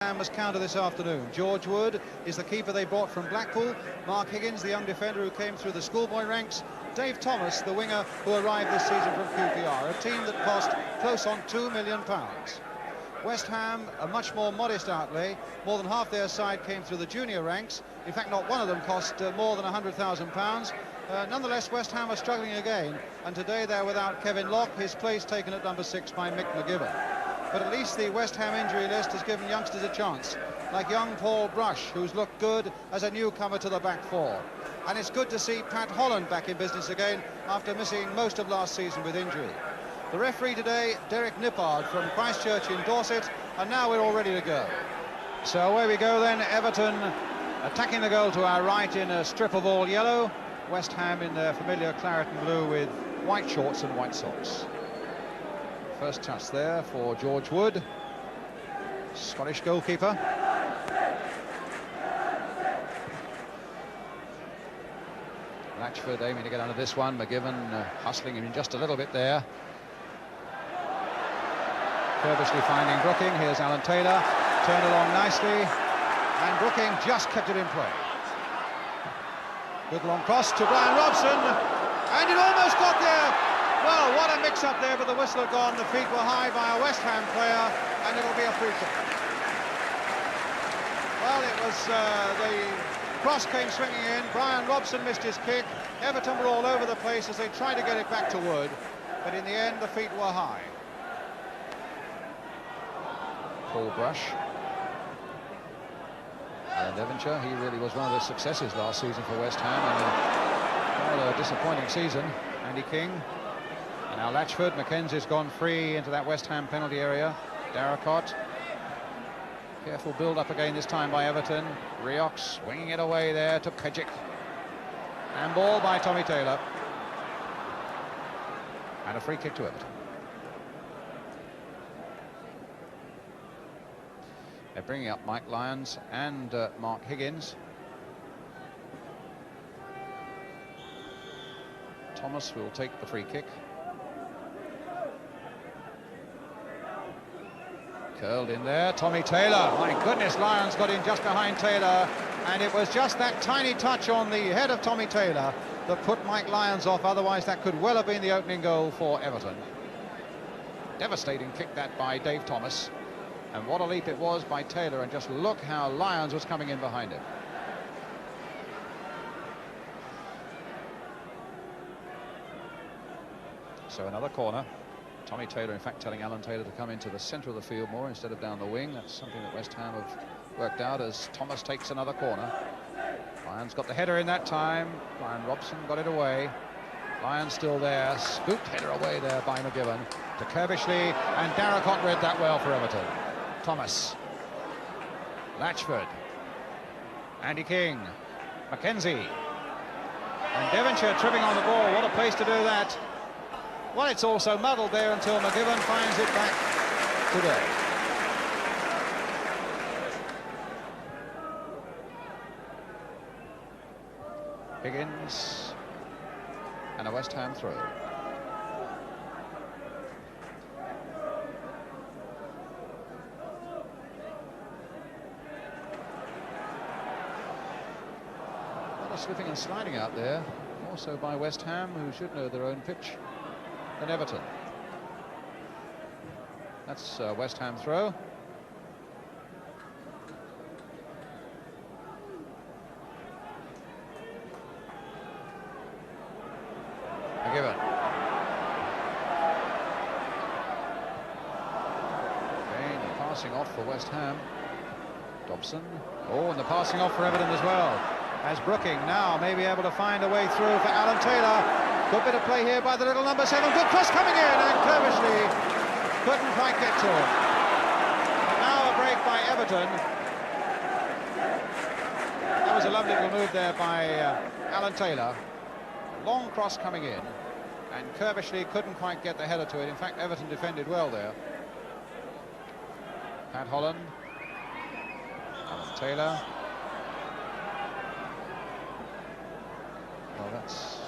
Ham was counter this afternoon. George Wood is the keeper they brought from Blackpool. Mark Higgins, the young defender who came through the schoolboy ranks. Dave Thomas, the winger who arrived this season from QPR, a team that cost close on £2 million. West Ham, a much more modest outlay. More than half their side came through the junior ranks. In fact, not one of them cost more than £100,000. Nonetheless, West Ham are struggling again, and today they're without Kevin Locke, his place taken at number 6 by Mick McGibbon. But at least the West Ham injury list has given youngsters a chance, like young Paul Brush, who's looked good as a newcomer to the back four. And it's good to see Pat Holland back in business again after missing most of last season with injury. The referee today, Derek Nippard from Christchurch in Dorset, and now we're all ready to go. So away we go then. Everton attacking the goal to our right in a strip of all yellow. West Ham in their familiar claret and blue with white shorts and white socks. First touch there for George Wood, Scottish goalkeeper. Latchford aiming to get under this one. McGibbon hustling him in just a little bit there. Furbishly finding Brooking. Here's Alan Taylor, turned along nicely, and Brooking just kept it in play. Good long cross to Brian Robson, and it almost got there. Well, what a mix-up there, but the whistle had gone. The feet were high by a West Ham player, and it'll be a free kick. Well, it was the cross came swinging in. Brian Robson missed his kick. Everton were all over the place as they tried to get it back to Wood, but in the end, the feet were high. Paul Brush. Alan Devonshire, he really was one of the successes last season for West Ham, and a disappointing season. Andy King. And now Latchford. Mackenzie's gone free into that West Ham penalty area. Darracott. Careful build-up again this time by Everton. Rioch swinging it away there to Pejic. And ball by Tommy Taylor. And a free kick to Everton. They're bringing up Mike Lyons and Mark Higgins. Thomas will take the free kick. Curled in there, Tommy Taylor. My goodness, Lyons got in just behind Taylor, and it was just that tiny touch on the head of Tommy Taylor that put Mike Lyons off. Otherwise, that could well have been the opening goal for Everton. Devastating kick that by Dave Thomas. And what a leap it was by Taylor, and just look how Lyons was coming in behind him. So another corner. Tommy Taylor, in fact, telling Alan Taylor to come into the centre of the field more instead of down the wing. That's something that West Ham have worked out as Thomas takes another corner. Lyons got the header in that time. Brian Robson got it away. Lyons still there. Scooped header away there by McGibbon to Kerbishley, and Darracott read that well for Everton. Thomas. Latchford. Andy King. Mackenzie. And Devonshire tripping on the ball. What a place to do that. Well, it's also muddled there until McGibbon finds it back today. Higgins. And a West Ham throw. Slipping and sliding out there, also by West Ham, who should know their own pitch, than Everton. That's West Ham throw. McGibbon. Again, the passing off for West Ham. Dobson. Oh, and the passing off for Everton as well. As Brooking now may be able to find a way through for Alan Taylor. Good bit of play here by the little number 7. Good cross coming in, and Kerbishley couldn't quite get to it. And now a break by Everton. That was a lovely little move there by Alan Taylor. Long cross coming in, and Kerbishley couldn't quite get the header to it. In fact, Everton defended well there. Pat Holland. Alan Taylor. Well, that's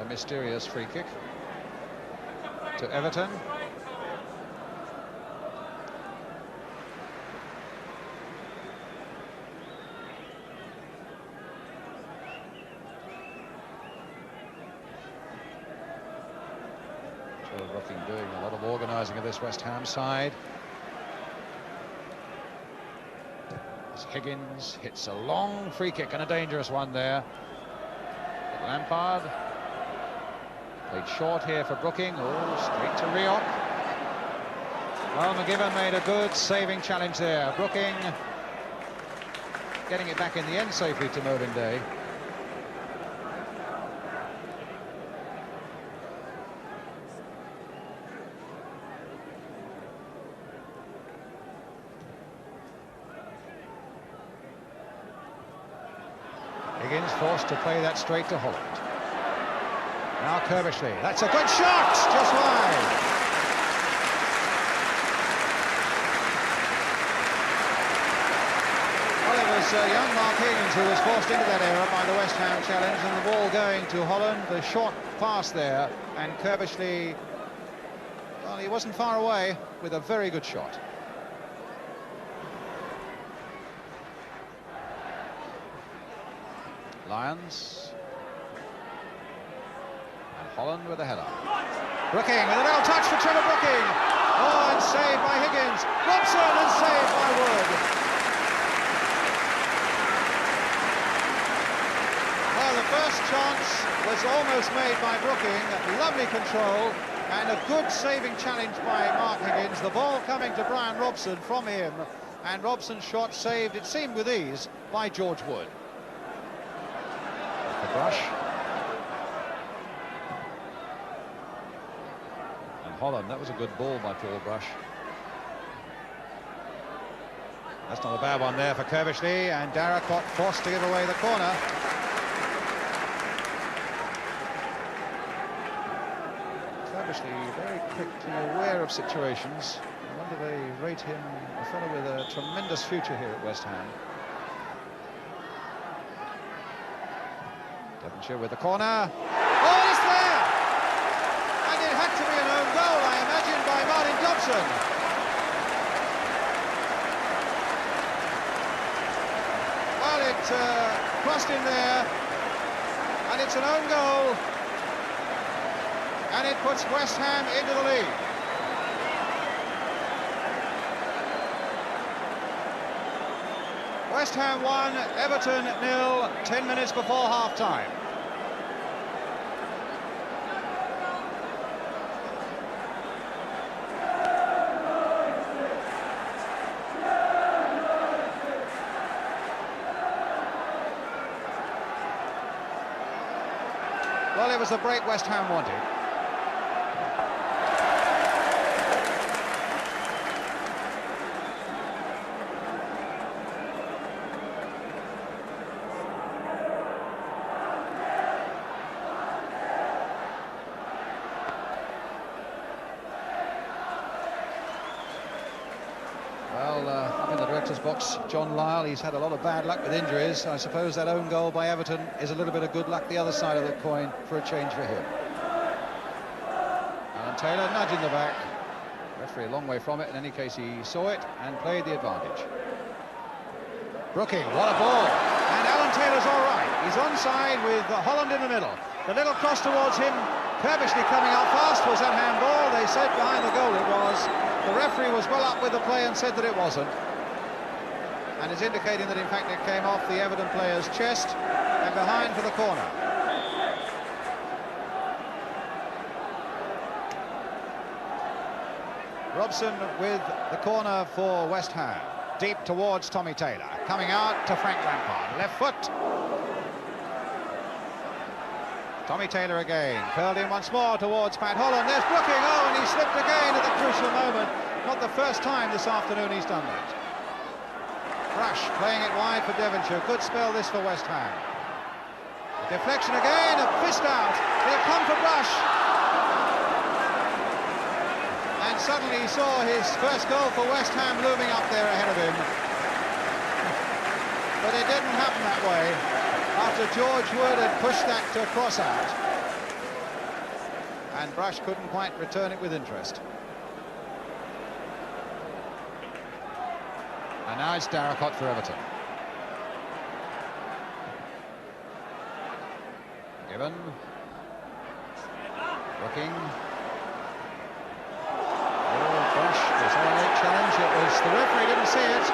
a mysterious free kick to Everton. Brooking doing a lot of organising of this West Ham side. As Higgins hits a long free kick and a dangerous one there. But Lampard played short here for Brooking. Oh, straight to Rioch. Well, McGibbon made a good saving challenge there. Brooking getting it back in the end safely to Mervyn Day. Higgins forced to play that straight to Holland. Now Kerbishley, that's a good shot, just wide. Well, it was young Mark Higgins who was forced into that error by the West Ham challenge, and the ball going to Holland, the short pass there, and Kerbishley, well, he wasn't far away with a very good shot. Lyons, and Holland with a header. Brooking with a little touch for Trevor Brooking. Oh, and saved by Higgins. Robson and saved by Wood. Well, the first chance was almost made by Brooking. Lovely control and a good saving challenge by Mark Higgins. The ball coming to Brian Robson from him, and Robson's shot saved, it seemed with ease, by George Wood. Brush. And Holland, that was a good ball by Paul Brush. That's not a bad one there for Kerbishley, and Darracott forced to give away the corner. Kerbishley very quickly aware of situations. I wonder they rate him a fellow with a tremendous future here at West Ham. Devonshire with the corner. Oh, it's there! And it had to be an own goal, I imagine, by Martin Dobson. Well, it crossed in there, and it's an own goal, and it puts West Ham into the lead. West Ham 1, Everton 0, 10 minutes before half-time. Well, it was the break West Ham wanted. Up in the director's box, John Lyle, he's had a lot of bad luck with injuries. I suppose that own goal by Everton is a little bit of good luck the other side of the coin for a change for him. Alan Taylor nudging the back. Referee a long way from it. In any case, he saw it and played the advantage. Brooking, what a ball. And Alan Taylor's all right. He's onside with Holland in the middle. The little cross towards him. Kerbishley coming out fast. Was that handball? They said behind the goal it was. The referee was well up with the play and said that it wasn't, and is indicating that in fact it came off the Everton player's chest and behind for the corner. Robson with the corner for West Ham, deep towards Tommy Taylor, coming out to Frank Lampard, left foot. Tommy Taylor again, curled in once more towards Pat Holland. There's Brooking, oh, and he slipped again at the crucial moment. Not the first time this afternoon he's done that. Brush playing it wide for Devonshire. Good spell this for West Ham. A deflection again, a fist out. He'll come for Brush. And suddenly he saw his first goal for West Ham looming up there ahead of him. But it didn't happen that way. After George Wood had pushed that to cross out, and Brush couldn't quite return it with interest. And now it's Darracott for Everton. Given. Looking. challenge. It was the referee didn't see it.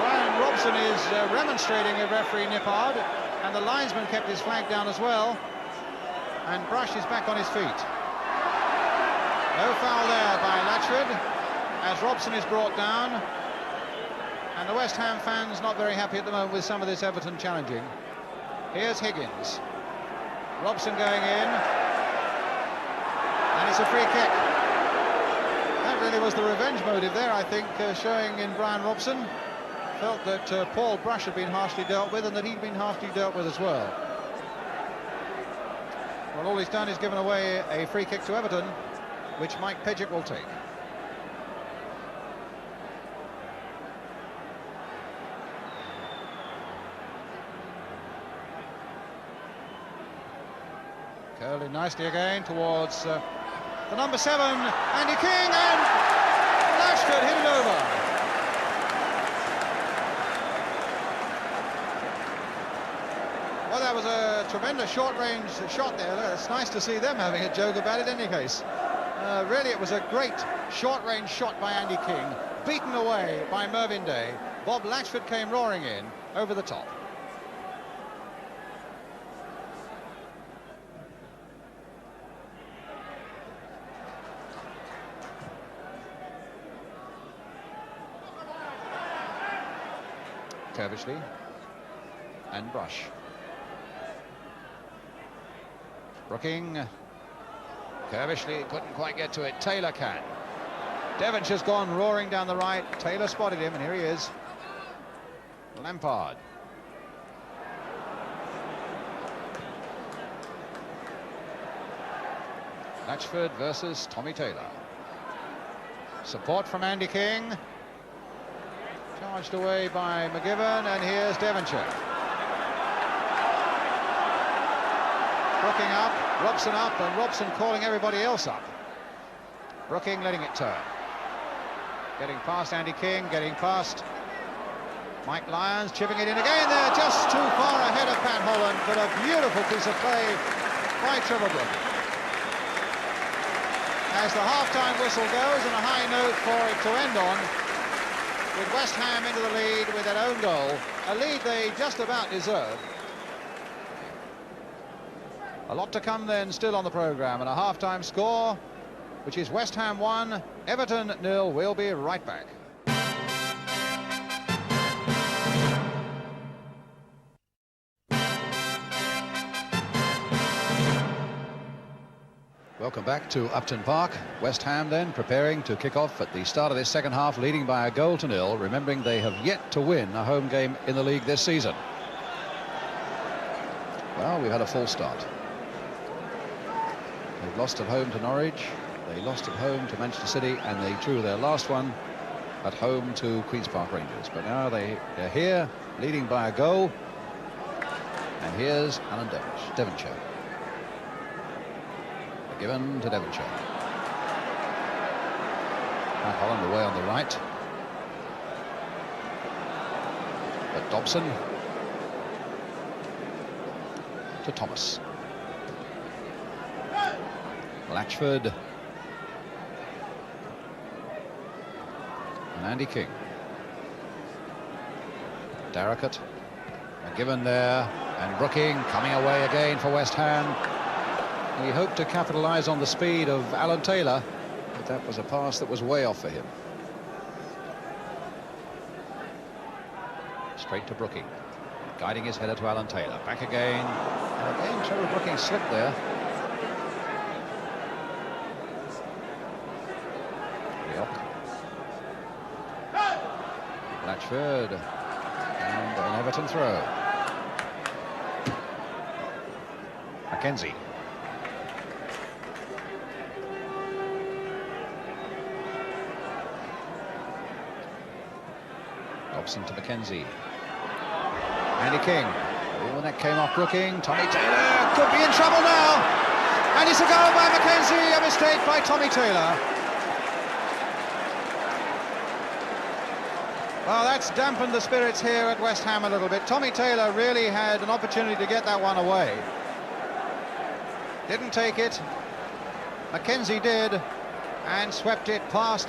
Brian Robson is remonstrating with referee Nippard, and the linesman kept his flag down as well. And Brush is back on his feet. No foul there by Latchford, as Robson is brought down. And the West Ham fans not very happy at the moment with some of this Everton challenging. Here's Higgins. Robson going in. And it's a free kick. That really was the revenge motive there, I think, showing in Brian Robson. Felt that Paul Brush had been harshly dealt with and that he'd been harshly dealt with as well. Well, all he's done is given away a free kick to Everton, which Mike Pidgeot will take. Curling nicely again towards the number 7, Andy King, and Latchford hit it over. Well, that was a tremendous short-range shot there. It's nice to see them having a joke about it in any case. Really, it was a great short-range shot by Andy King, beaten away by Mervyn Day. Bob Latchford came roaring in over the top. Kershley and Brush. Brooking. Kershley couldn't quite get to it. Taylor can. Devonshire's gone roaring down the right. Taylor spotted him, and here he is. Lampard. Latchford versus Tommy Taylor. Support from Andy King. Charged away by McGivern, and here's Devonshire. Brooking up, Robson up, and Robson calling everybody else up. Brooking letting it turn. Getting past Andy King, getting past Mike Lyons, chipping it in again there, just too far ahead of Pat Holland, but a beautiful piece of play by Trevor Brooking. As the half-time whistle goes, and a high note for it to end on, with West Ham into the lead with their own goal, a lead they just about deserve. A lot to come then still on the programme, and a half-time score, which is West Ham 1, Everton 0. We'll be right back. Welcome back to Upton Park. West Ham then preparing to kick off at the start of this second half, leading by a goal to 0, remembering they have yet to win a home game in the league this season. Well, we've had a false start. They've lost at home to Norwich, they lost at home to Manchester City, and they drew their last one at home to Queen's Park Rangers. But now they're here, leading by a goal, and here's Alan Devonshire. Given to Devonshire. Pat Holland away on the right. But Dobson to Thomas. Latchford. And Andy King. Darricott. Given there. And Brooking coming away again for West Ham. He hoped to capitalise on the speed of Alan Taylor, but that was a pass that was way off for him. Straight to Brooking, guiding his header to Alan Taylor. Back again, and again Trevor Brooking slipped there. Latchford, and an Everton throw. Mackenzie. To Mackenzie. Andy King. Oh, and that came off Brooking. Tommy Taylor could be in trouble now. And it's a goal by Mackenzie. A mistake by Tommy Taylor. Well, that's dampened the spirits here at West Ham a little bit. Tommy Taylor really had an opportunity to get that one away. Didn't take it. Mackenzie did, and swept it past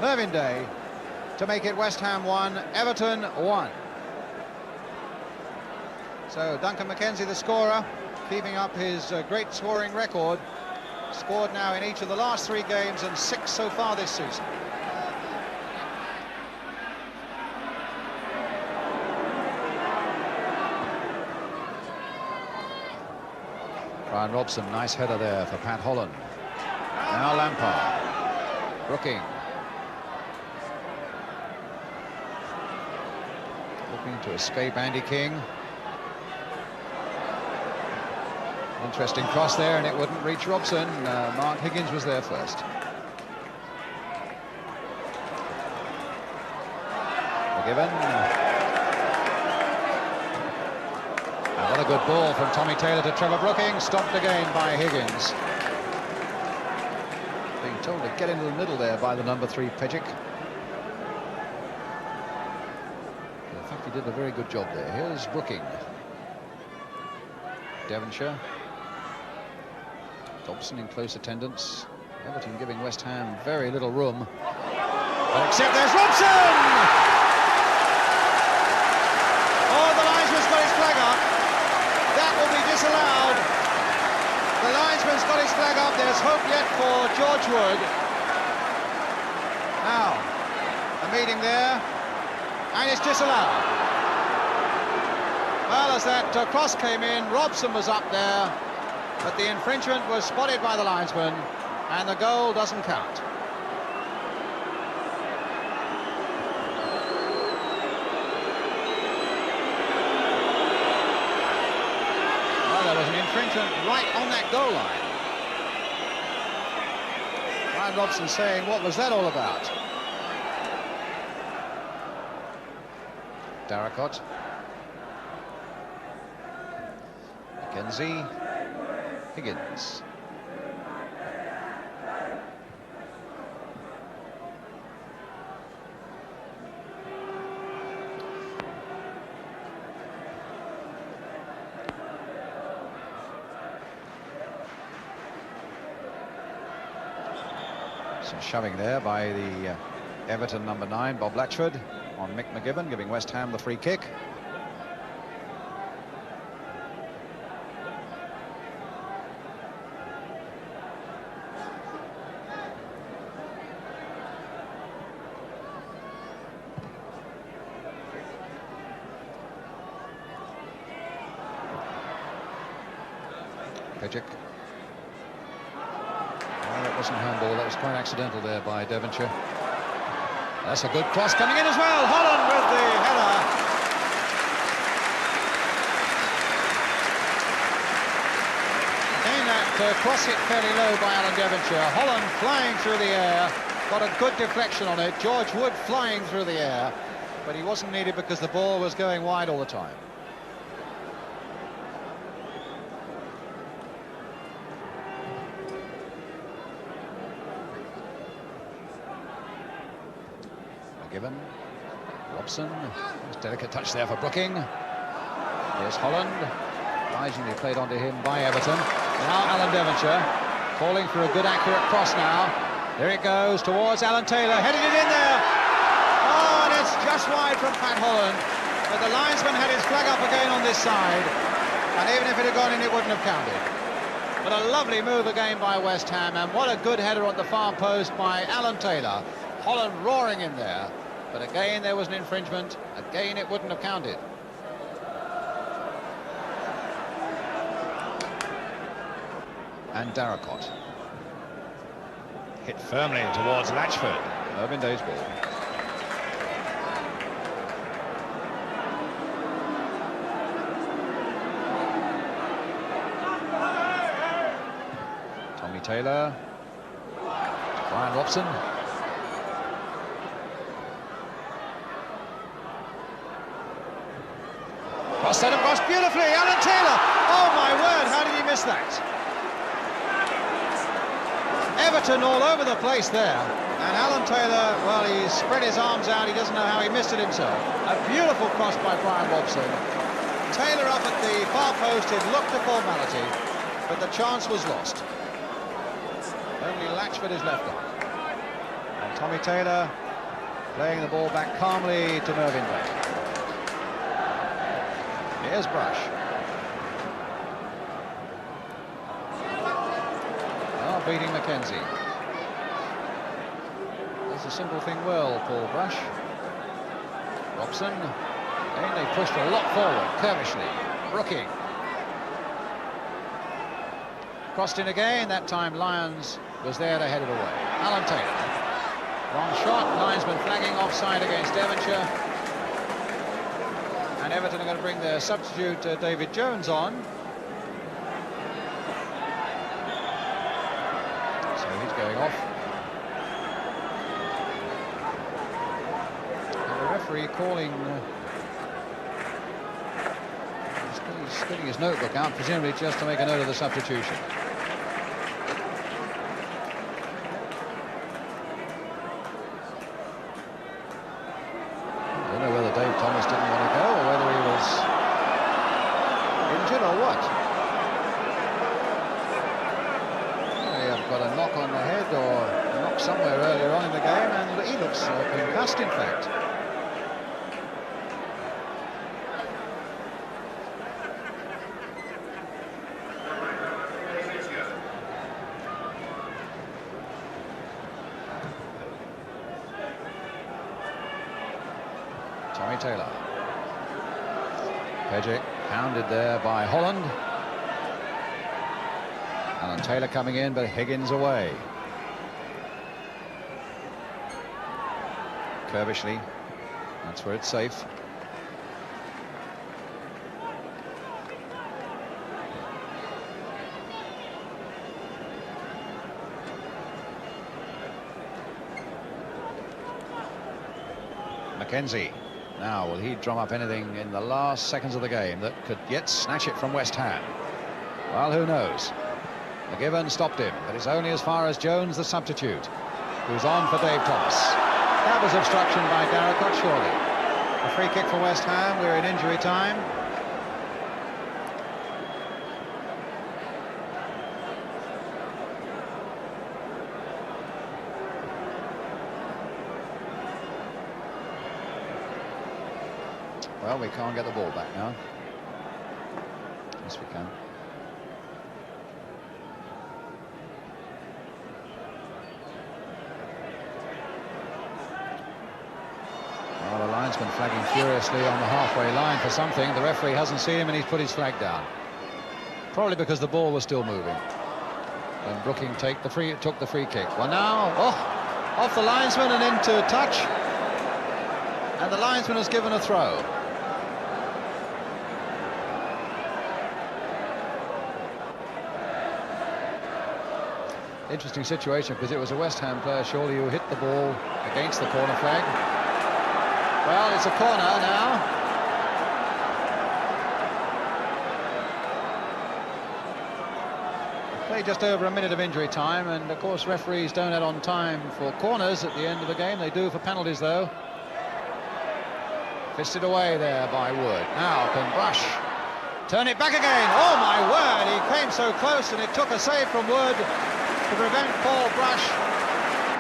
Mervyn Day to make it West Ham 1, Everton 1. So Duncan McKenzie, the scorer, keeping up his great scoring record. Scored now in each of the last 3 games and 6 so far this season. Brian Robson, nice header there for Pat Holland. Now Lampard. Brooking. Looking to escape Andy King. Interesting cross there, and it wouldn't reach Robson. Mark Higgins was there first. McGibbon. And what a good ball from Tommy Taylor to Trevor Brooking. Stopped again by Higgins. Being told to get into the middle there by the number 3 Pejic. In fact, he did a very good job there. Here's Brooking. Devonshire. Dobson in close attendance. Everton giving West Ham very little room. But except there's Robson! Oh, the linesman's got his flag up. That will be disallowed. The linesman's got his flag up. There's hope yet for George Wood. Now, a meeting there, and it's disallowed. Well, as that cross came in, Robson was up there, but the infringement was spotted by the linesman, and the goal doesn't count. Well, there was an infringement right on that goal line. Brian Robson saying, what was that all about? Darracott. McKenzie. Higgins. Some shoving there by the Everton number 9, Bob Latchford, on Mick McGibbon, giving West Ham the free kick. Pejic. Well, that wasn't handball, that was quite accidental there by Devonshire. That's a good cross coming in as well. Holland with the header. Again, that cross hit fairly low by Alan Devonshire. Holland flying through the air. Got a good deflection on it. George Wood flying through the air. But he wasn't needed because the ball was going wide all the time. McGibbon, Robson, delicate touch there for Brooking. Here's Holland, surprisingly played onto him by Everton. Now Alan Devonshire, calling for a good accurate cross now. There it goes towards Alan Taylor, heading it in there. Oh, and it's just wide from Pat Holland. But the linesman had his flag up again on this side. And even if it had gone in, it wouldn't have counted. But a lovely move again by West Ham, and what a good header at the far post by Alan Taylor. Holland roaring in there, but again there was an infringement. Again it wouldn't have counted. And Darracott hit firmly towards Latchford. Mervyn Day's ball. Tommy Taylor, Brian Robson. Cross set across beautifully, Alan Taylor. Oh my word, how did he miss that? Everton all over the place there. And Alan Taylor, well, he spread his arms out, he doesn't know how he missed it himself. A beautiful cross by Brian Robson. Taylor up at the far post, it looked a formality, but the chance was lost. Only Latchford is left on. And And Tommy Taylor playing the ball back calmly to Mervyn Bay. Here's Brush. Oh, beating Mackenzie. Does the simple thing well, Paul Brush. Robson. And they pushed a lot forward, curvishly. Brooking. Crossed in again, that time Lyons was there to head it away. Alan Taylor. Long shot, linesman flagging offside against Devonshire. And Everton are going to bring their substitute David Jones on. So he's going off. And the referee calling... he's getting his notebook out, presumably just to make a note of the substitution. I don't know whether Dave Thomas didn't want to go or whether he was injured or what. He got a knock on the head or a knock somewhere earlier on in the game, and he looks concussed, in fact. Tommy Taylor. Pejic hounded there by Holland. Alan Taylor coming in, but Higgins away. Curvishly. That's where it's safe. Mackenzie. Now, will he drum up anything in the last seconds of the game that could yet snatch it from West Ham? Well, who knows? McGivern stopped him, but it's only as far as Jones, the substitute, who's on for Dave Thomas. That was obstruction by Darracott, surely. A free kick for West Ham. We're in injury time. Well, we can't get the ball back now. Yes, we can. Well, the linesman flagging furiously on the halfway line for something. The referee hasn't seen him and he's put his flag down. Probably because the ball was still moving. And Brooking took the free kick. Well, now, off the linesman and into touch. And the linesman has given a throw. Interesting situation, because it was a West Ham player, surely, who hit the ball against the corner flag. Well, it's a corner now. Played just over a minute of injury time, and of course referees don't add on time for corners at the end of the game. They do for penalties, though. Fisted away there by Wood. Now can Brush turn it back again? Oh my word, he came so close, and it took a save from Wood to prevent Paul Brush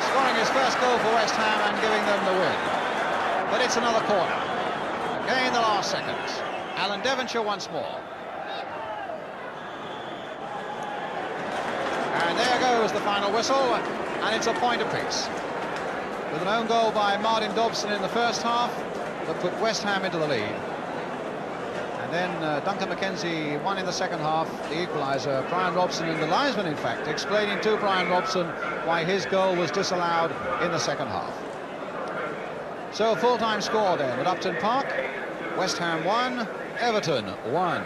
scoring his first goal for West Ham and giving them the win. But it's another corner. Again, the last seconds. Alan Devonshire once more. And there goes the final whistle, and it's a point apiece. With an own goal by Martin Dobson in the first half that put West Ham into the lead. And then Duncan Mackenzie won in the second half, the equaliser. Brian Robson, and the linesman, in fact, explaining to Brian Robson why his goal was disallowed in the second half. So a full-time score then at Upton Park. West Ham 1, Everton 1.